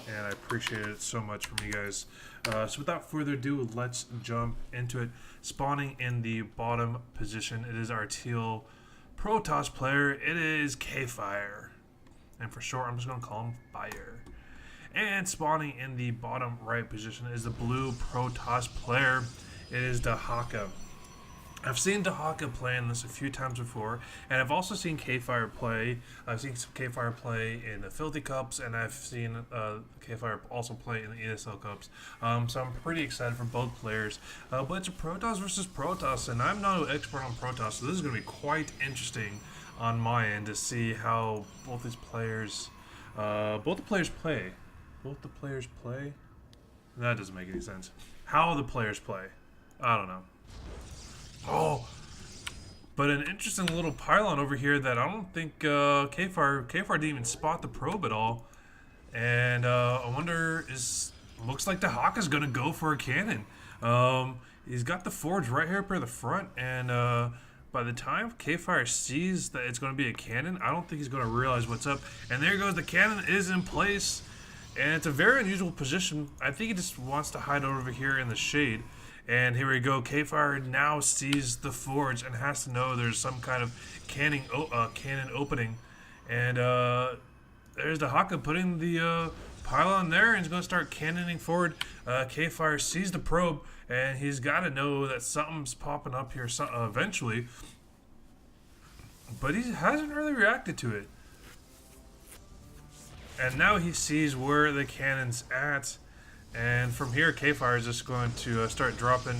and I appreciate it so much from you guys. So without further ado, let's jump into it. Spawning in the bottom position, it is our teal Protoss player. It is KiKire, and for short, I'm just going to call him Fire. And spawning in the bottom right position is the blue Protoss player. It is Dahaka. I've seen Dahaka play in this a few times before, and I've also seen KiKire play. I've seen some KiKire play in the Filthy Cups, and I've seen KiKire also play in the ESL Cups. So I'm pretty excited for both players. But it's a Protoss versus Protoss, and I'm not an expert on Protoss, so this is going to be quite interesting on my end to see how both these players, play. Both the players play? That doesn't make any sense. How the players play? I don't know. Oh, but an interesting little pylon over here that I don't think KiKire didn't even spot the probe at all. And I wonder, looks like Dahaka's gonna go for a cannon. He's got the forge right here up near the front, and by the time KiKire sees that it's gonna be a cannon, I don't think he's gonna realize what's up. And there goes, the cannon is in place, and it's a very unusual position. I think he just wants to hide over here in the shade. And here we go. KiKire now sees the forge and has to know there's some kind of cannon opening. And there's Dahaka putting the pylon there, and he's going to start cannoning forward. KiKire sees the probe, and he's got to know that something's popping up here eventually. But he hasn't really reacted to it. And now he sees where the cannon's at. And from here, KiKire is just going to start dropping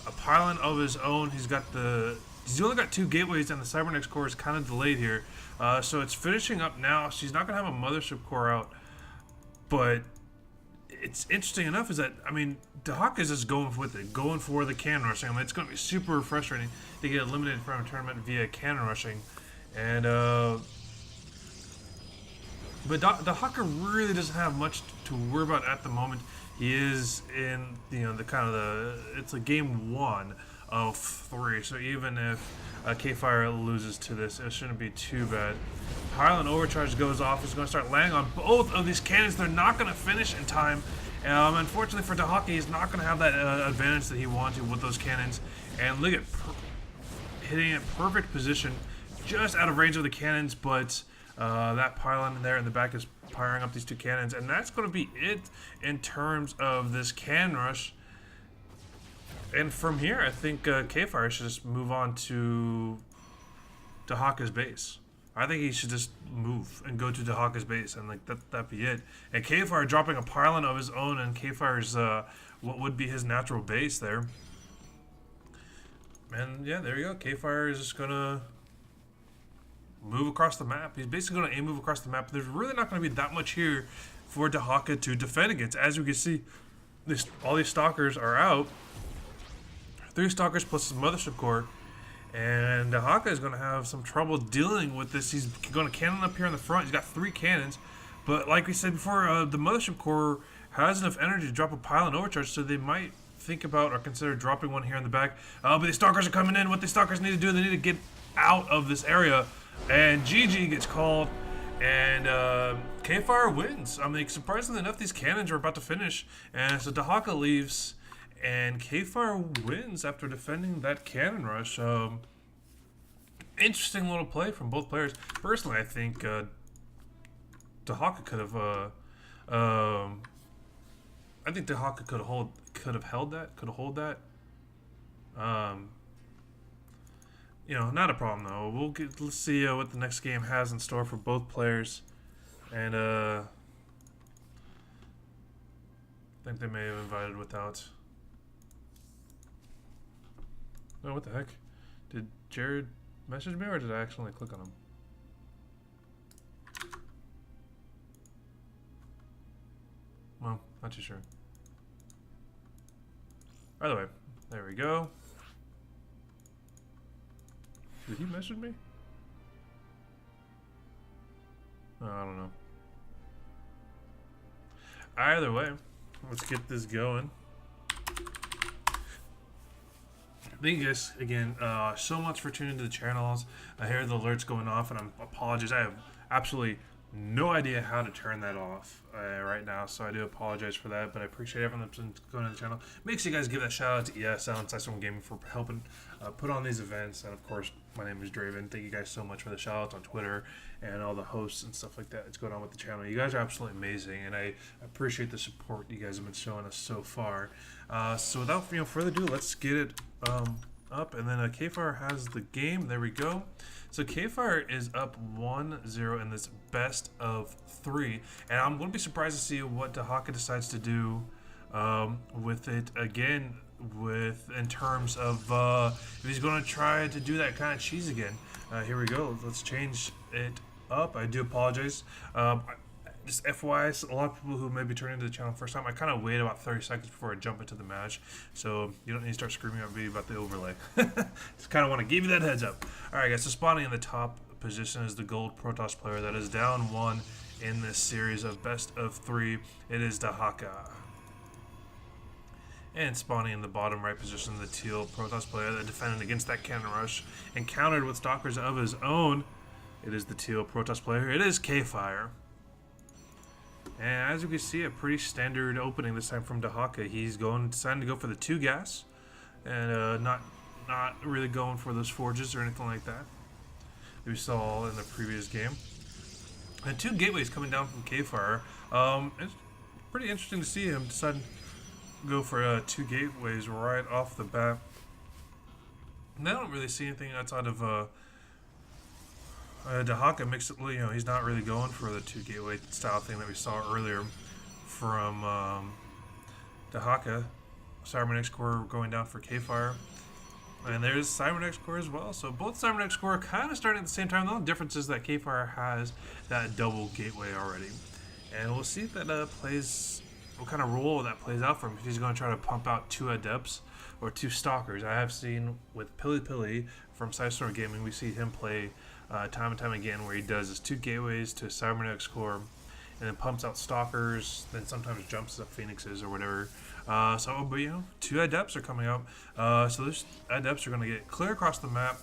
a pylon of his own. He's only got 2 gateways, and the Cybernetics core is kind of delayed here. So it's finishing up now. She's not going to have a mothership core out. But it's interesting enough is that, I mean, Dahaka is just going with it, going for the cannon rushing. I mean, it's going to be super frustrating to get eliminated from a tournament via cannon rushing. And, but Dahaka really doesn't have much to worry about at the moment. He is in it's a game 1 of 3, so even if KiKire loses to this, it shouldn't be too bad. Pylon overcharge goes off. It's going to start landing on both of these cannons. They're not going to finish in time. Unfortunately for Dahaka, he's not going to have that advantage that he wanted with those cannons. And look at hitting it perfect position, just out of range of the cannons, but that pylon there in the back is firing up these 2 cannons, and that's going to be it in terms of this cannon rush. And from here, I think KiKire should just move on to Dahaka's base. I think he should just move and go to Dahaka's base, and like that'd be it. And KiKire dropping a pylon of his own, and KiKire's what would be his natural base there. And yeah, there you go. KiKire is just gonna move across the map. He's basically going to move across the map. There's really not going to be that much here for Dahaka to defend against. As you can see, all these stalkers are out. 3 stalkers plus his mothership core. And Dahaka is going to have some trouble dealing with this. He's going to cannon up here in the front. He's got 3 cannons. But like we said before, the mothership core has enough energy to drop a pylon overcharge, so they might think about or consider dropping one here in the back. But the stalkers are coming in. What the stalkers need to do, they need to get out of this area. And GG gets called, and KiKire wins. I mean, surprisingly enough, these cannons are about to finish, and so Dahaka leaves, and KiKire wins after defending that cannon rush. Interesting little play from both players. Personally, I think Dahaka could have. I think Dahaka could have held that. You know, not a problem though. Let's see what the next game has in store for both players, and I think they may have invited without. Oh, what the heck? Did Jared message me, or did I accidentally click on him? Well, not too sure. Either way, there we go. Did he message me? Oh, I don't know. Either way, let's get this going. Thank you guys again so much for tuning into the channels. I hear the alerts going off, and I apologize. I have absolutely no idea how to turn that off right now, so I do apologize for that, but I appreciate everyone that's been going to the channel. Make sure you guys give that shout out to ESL and Psistorm Gaming for helping put on these events, and of course, my name is Draven. Thank you guys so much for the shout outs on Twitter and all the hosts and stuff like that that's going on with the channel. You guys are absolutely amazing, and I appreciate the support you guys have been showing us so far. So without further ado, let's get it up, and then KiKire has the game. There we go. So KiKire is up 1-0 in this best of 3, and I'm going to be surprised to see what Dahaka decides to do with it again, in terms of if he's going to try to do that kind of cheese again. Here we go. Let's change it up. I do apologize. Just FYI, a lot of people who may be turning to the channel first time, I kind of wait about 30 seconds before I jump into the match, so you don't need to start screaming at me about the overlay. Just kind of want to give you that heads up. Alright guys, so spawning in the top position is the gold Protoss player that is down 1 in this series of best of 3. It is Dahaka. And spawning in the bottom right position, the teal Protoss player that defended against that cannon rush and countered with stalkers of his own. It is the teal Protoss player. It is KiKire. And as you can see, a pretty standard opening this time from Dahaka. He's deciding to go for the 2 gas, and not really going for those forges or anything like that we saw in the previous game. And 2 gateways coming down from KiKire. It's pretty interesting to see him decide to go for 2 gateways right off the bat. And I don't really see anything outside of Dahaka makes it, he's not really going for the 2 gateway style thing that we saw earlier from Dahaka. Cybernetic Core going down for KiKire. And there's Cybernetic Core as well. So both Cybernetic Core are kind of starting at the same time. The only difference is that KiKire has that double gateway already. And we'll see if that plays, what kind of role that plays out for him. If he's going to try to pump out 2 Adepts or 2 Stalkers. I have seen with Pili from Psistorm Gaming, we see him play time and time again, where he does his 2 gateways to Cybernetic Core, and then pumps out Stalkers, then sometimes jumps up Phoenixes or whatever. But 2 Adepts are coming up. So those Adepts are going to get clear across the map.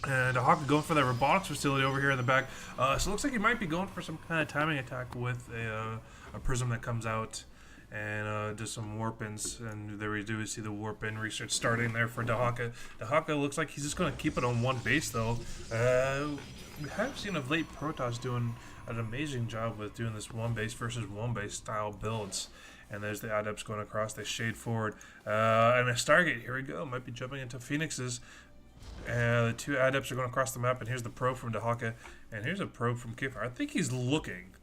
And Dahaka going for that robotics facility over here in the back. So it looks like he might be going for some kind of timing attack with a prism that comes out and do some warp-ins, and there we do see the warp-in research starting there for Dahaka. Dahaka looks like he's just going to keep it on 1 base, though. We have seen of late Protoss doing an amazing job with doing this 1 base versus 1 base style builds. And there's the Adepts going across, they shade forward. And a Stargate, here we go, might be jumping into Phoenixes. The 2 Adepts are going across the map, and here's the probe from Dahaka, and here's a probe from KiKire. I think he's looking,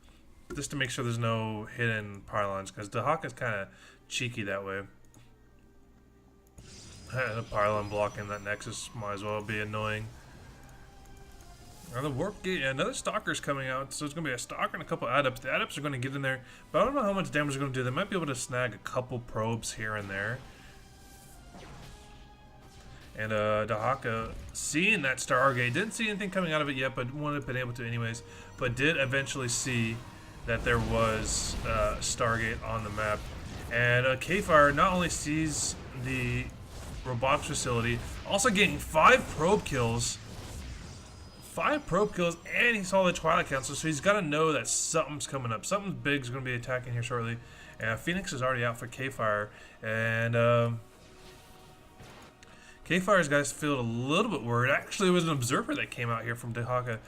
just to make sure there's no hidden pylons, because Dahaka's kind of cheeky that way. A pylon blocking that Nexus might as well be annoying. Now the warp gate, another Stalker's coming out, so it's going to be a Stalker and a couple Adepts. The Adepts are going to get in there, but I don't know how much damage they're going to do. They might be able to snag a couple probes here and there. And Dahaka, seeing that Stargate, didn't see anything coming out of it yet, but wouldn't have been able to anyways, but did eventually see that there was Stargate on the map. And KiKire not only sees the robotics facility, also getting 5 probe kills. 5 probe kills, and he saw the Twilight Council, so he's got to know that something's coming up. Something big is going to be attacking here shortly. And Phoenix is already out for KiKire. And KiKire's guys feel a little bit worried. Actually, it was an observer that came out here from Dahaka.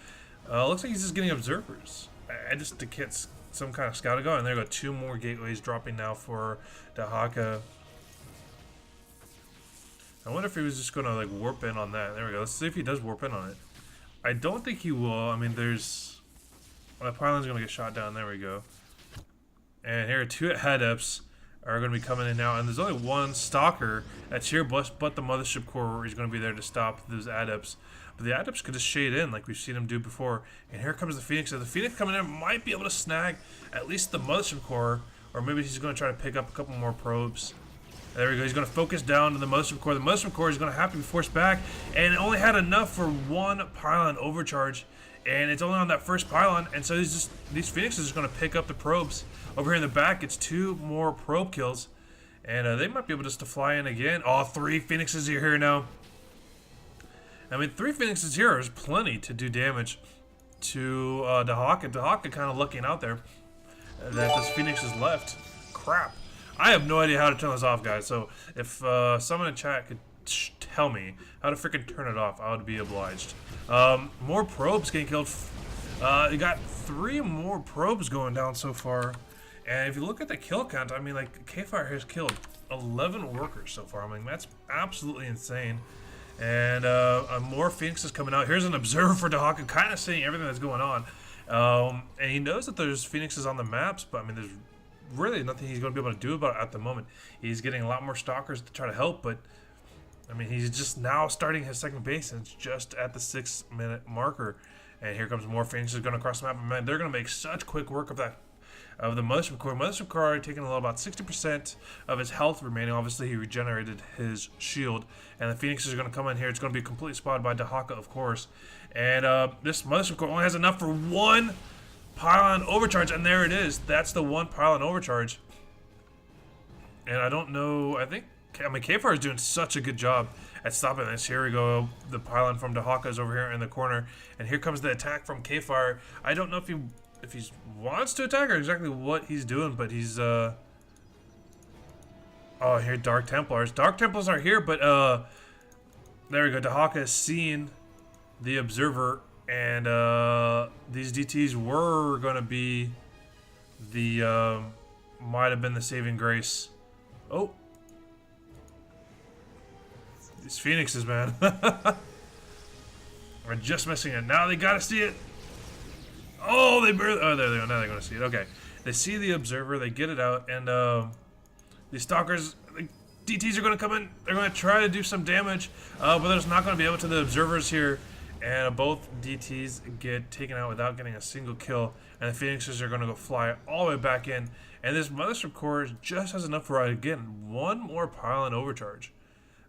Looks like he's just getting observers. I just to get some kind of scout going. There go 2 more gateways dropping now for Dahaka. I wonder if he was just going to warp in on that. There we go. Let's see if he does warp in on it. I don't think he will. I mean, there's... Well, that pylon's going to get shot down. There we go. And here are 2 Adepts are going to be coming in now. And there's only 1 Stalker that's here, but the Mothership Core, where he's going to be there to stop those Adepts. But the Adepts could just shade in like we've seen him do before. And here comes the Phoenix. So the Phoenix coming in might be able to snag at least the Mothership Core. Or maybe he's going to try to pick up a couple more probes. There we go. He's going to focus down to the Mothership Core. The Mothership Core is going to have to be forced back. And it only had enough for 1 pylon overcharge. And it's only on that first pylon. And so these Phoenixes are going to pick up the probes. Over here in the back, it's 2 more probe kills. And they might be able just to fly in again. Oh, 3 Phoenixes are here now. I mean, 3 Phoenixes here is plenty to do damage. to Dahaka. Dahaka kind of looking out there that this Phoenix is left. Crap. I have no idea how to turn this off, guys. So if someone in chat could tell me how to freaking turn it off, I would be obliged. More probes getting killed. You got 3 more probes going down so far. And if you look at the kill count, I mean, like, KiKire has killed 11 workers so far. I mean, that's absolutely insane. And more Phoenixes coming out. Here's an observer for Dahaka, kind of seeing everything that's going on. And he knows that there's Phoenixes on the maps, but I mean, there's really nothing he's going to be able to do about it at the moment. He's getting a lot more stalkers to try to help, but I mean, he's just now starting his second base, and it's just at the 6-minute marker. And here comes more Phoenixes going across the map. And man, they're going to make such quick work of that. Of the Mothership Core. Mothership Core taking about 60% of his health remaining. Obviously, he regenerated his shield. And the Phoenixes are going to come in here. It's going to be completely spotted by Dahaka, of course. And this Mothership Core only has enough for 1 pylon overcharge. And there it is. That's the 1 pylon overcharge. And I don't know. I mean, KiKire is doing such a good job at stopping this. Here we go. The pylon from Dahaka is over here in the corner. And here comes the attack from KiKire. I don't know if he wants to attack or exactly what he's doing, but he's oh, here Dark Templars. Dark Templars are here, but there we go. Dahaka is seeing the observer, and these DTs were gonna be the might have been the saving grace. Oh, these Phoenixes, man, are just missing it. Now they gotta see it. Oh, they barely. Oh, there they go. Now they're going to see it. Okay. They see the observer. They get it out. And these stalkers, the DTs are going to come in. They're going to try to do some damage. But they're just not going to be able to. The observers here. And both DTs get taken out without getting a single kill. And the Phoenixes are going to go fly all the way back in. And this Mothership Core just has enough for, again, 1 more pylon overcharge.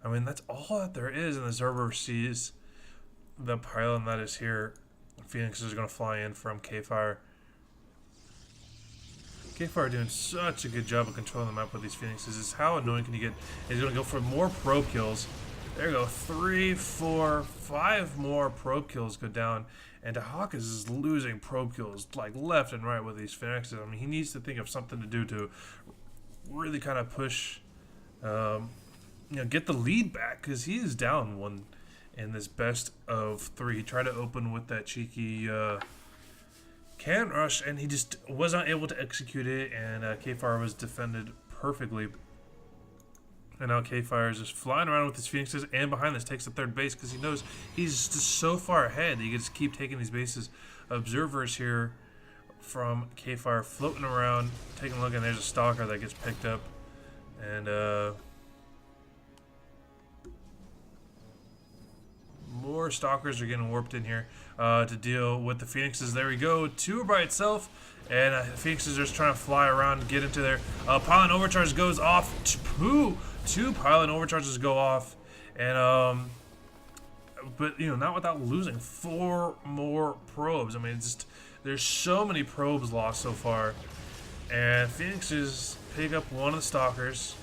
I mean, that's all that there is. And the observer sees the pylon that is here. Phoenixes are going to fly in from KiKire. KiKire doing such a good job of controlling the map with these Phoenixes. Is how annoying can you get? He's going to go for more probe kills. There you go. 3, 4, 5 more probe kills go down. And Dahaka is losing probe kills like left and right with these Phoenixes. I mean, he needs to think of something to do to really kind of push, get the lead back, because he is down 1 in this best of 3. He tried to open with that cheeky can rush, and he just was not able to execute it, and KiKire was defended perfectly. And now KiKire is just flying around with his Phoenixes, and behind this takes the 3rd base, because he knows he's just so far ahead. He can just keep taking these bases. Observers here from KiKire floating around, taking a look, and there's a stalker that gets picked up. And more stalkers are getting warped in here to deal with the Phoenixes. There we go. 2 by itself. And the Phoenixes are just trying to fly around and get into there. Pylon overcharge goes off. 2 pylon overcharges go off. And, but, not without losing 4 more probes. I mean, there's so many probes lost so far. And Phoenixes pick up one of the stalkers,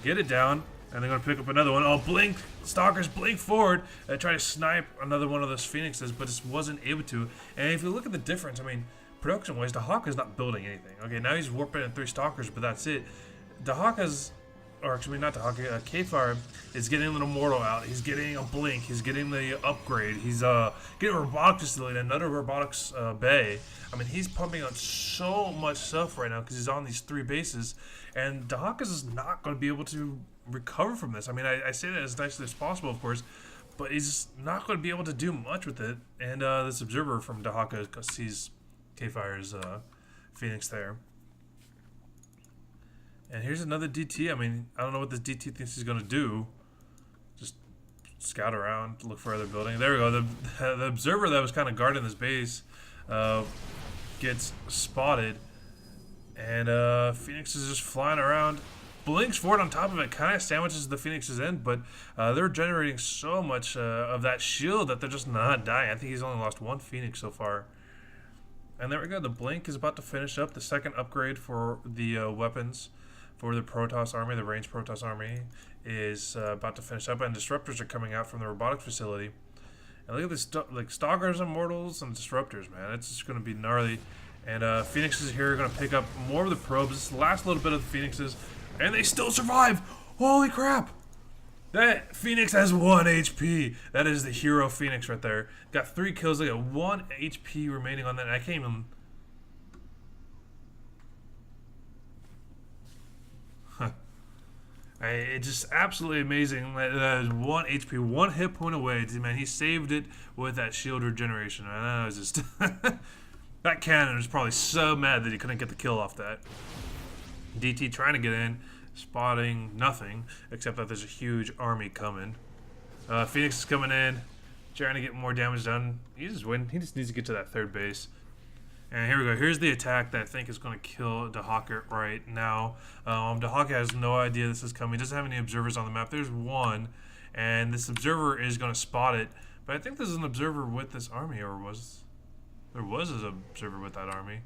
get it down, and they're going to pick up another one. Oh, blink! Stalkers blink forward and try to snipe another one of those Phoenixes, but just wasn't able to. And if you look at the difference, I mean, production-wise, Dahaka is not building anything. Okay, now he's warping in 3 stalkers, but that's it. Dahaka's, or actually not Dahaka, KiKire is getting an Immortal out. He's getting a blink. He's getting the upgrade. He's getting a robotic facility, another robotics bay. I mean, he's pumping out so much stuff right now because he's on these 3 bases, and Dahaka's is not going to be able to recover from this. I mean, I say that as nicely as possible, of course, but he's not going to be able to do much with it. And this observer from Dahaka sees KiKire's Phoenix there. And here's another DT. I mean, I don't know what this DT thinks he's going to do. Just scout around, look for other building. There we go. The observer that was kind of guarding this base gets spotted. And Phoenix is just flying around. Blinks forward on top of it, kind of sandwiches the Phoenix's in, but they're generating so much of that shield that they're just not dying. I think he's only lost 1 Phoenix so far. And there we go. The blink is about to finish up. The second upgrade for the weapons for the Protoss army, the ranged Protoss army, is about to finish up, and disruptors are coming out from the robotic facility. And look at this, like Stalkers, Immortals, and Disruptors, man. It's just going to be gnarly. And Phoenixes here are going to pick up more of the probes. This is the last little bit of the Phoenixes. And they still survive! Holy crap! That Phoenix has 1 HP. That is the hero Phoenix right there. Got 3 kills. They got 1 HP remaining on that. I can't even... It's just absolutely amazing. That is 1 HP, 1 hit point away. Man, he saved it with that shield regeneration. And that was just... that cannon was probably so mad that he couldn't get the kill off that. DT trying to get in, spotting nothing, except that there's a huge army coming. Phoenix is coming in, trying to get more damage done. He just needs to get to that 3rd base. And here we go. Here's the attack that I think is going to kill Dahaka right now. Dahaka has no idea this is coming. He doesn't have any observers on the map. There's 1, and this observer is going to spot it. But I think there's an observer with this army, or there was an observer with that army.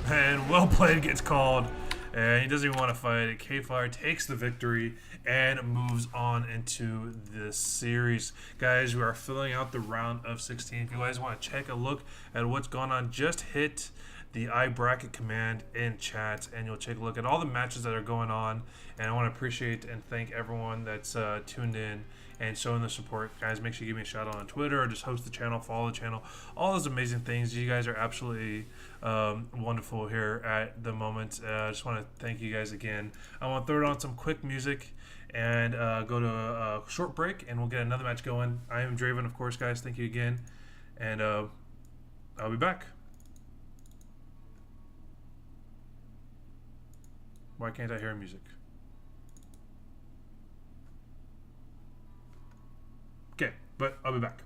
And well played gets called. And he doesn't even want to fight it. KiKire takes the victory and moves on into this series. Guys, we are filling out the round of 16. If you guys want to check a look at what's going on, just hit the iBracket command in chat and you'll take a look at all the matches that are going on. And I want to appreciate and thank everyone that's tuned in and showing the support. Guys, make sure you give me a shout out on Twitter or just host the channel, follow the channel, all those amazing things. You guys are absolutely wonderful here at the moment. I just want to thank you guys again. I want to throw on some quick music and go to a short break and we'll get another match going. I am Draven, of course, guys. Thank you again. And I'll be back. Why can't I hear music? Okay, but I'll be back.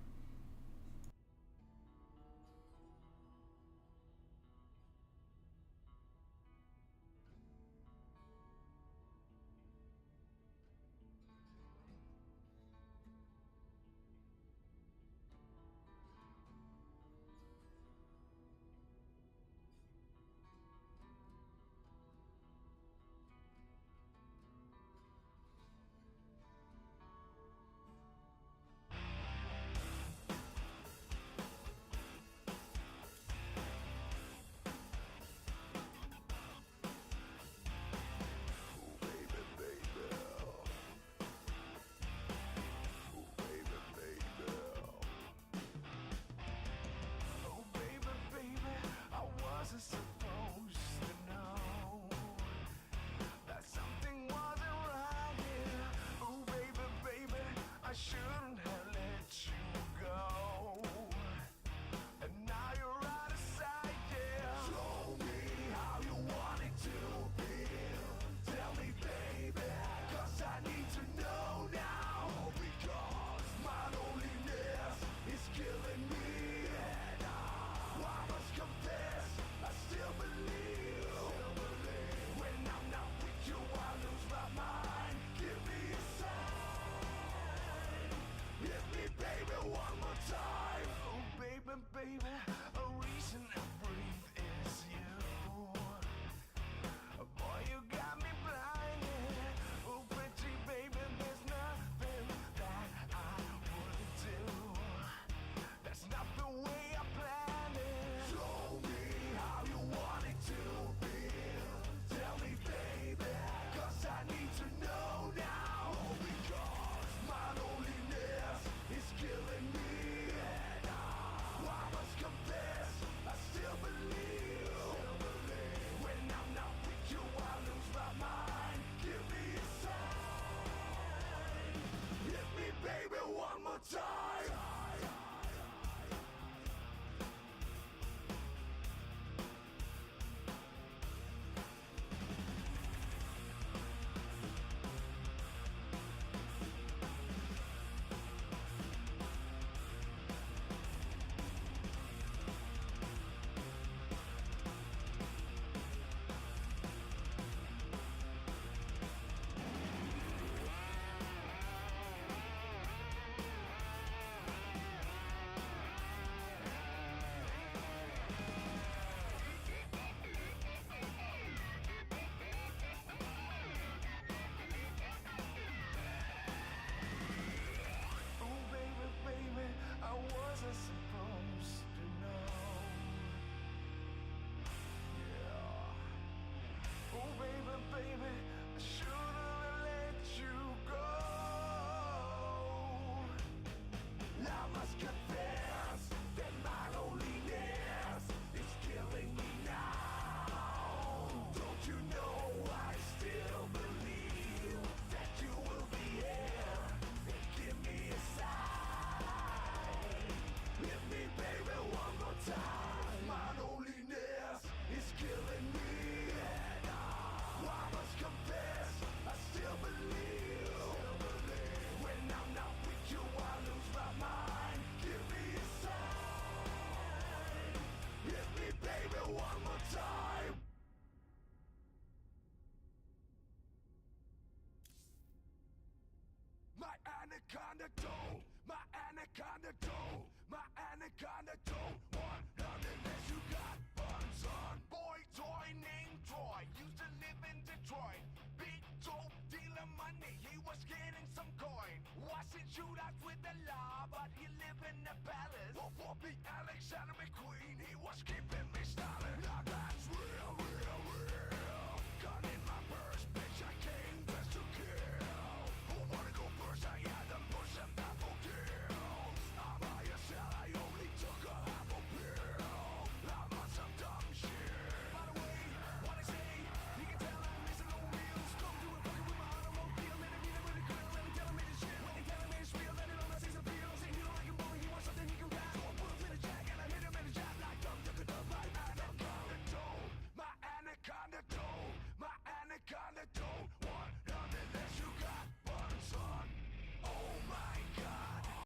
baby, I shouldn't have let you go. I must confess that my loneliness is killing me now. Don't you know I still believe that you will be here and give me a sign. Hit me, baby, one more time. My loneliness is killing me. I must confess, I still believe. When I'm not with you, I lose my mind. Give me a sign. Hit me, baby, one more time. My anaconda don't, my anaconda don't, my anaconda don't want none unless you got fun, son. Boy toy named Troy, used to live in Detroit. Big dope dealer money, he was getting some coin. Watching shootouts with the law, but he lived in the palace. For me, Alexander McQueen, he was keeping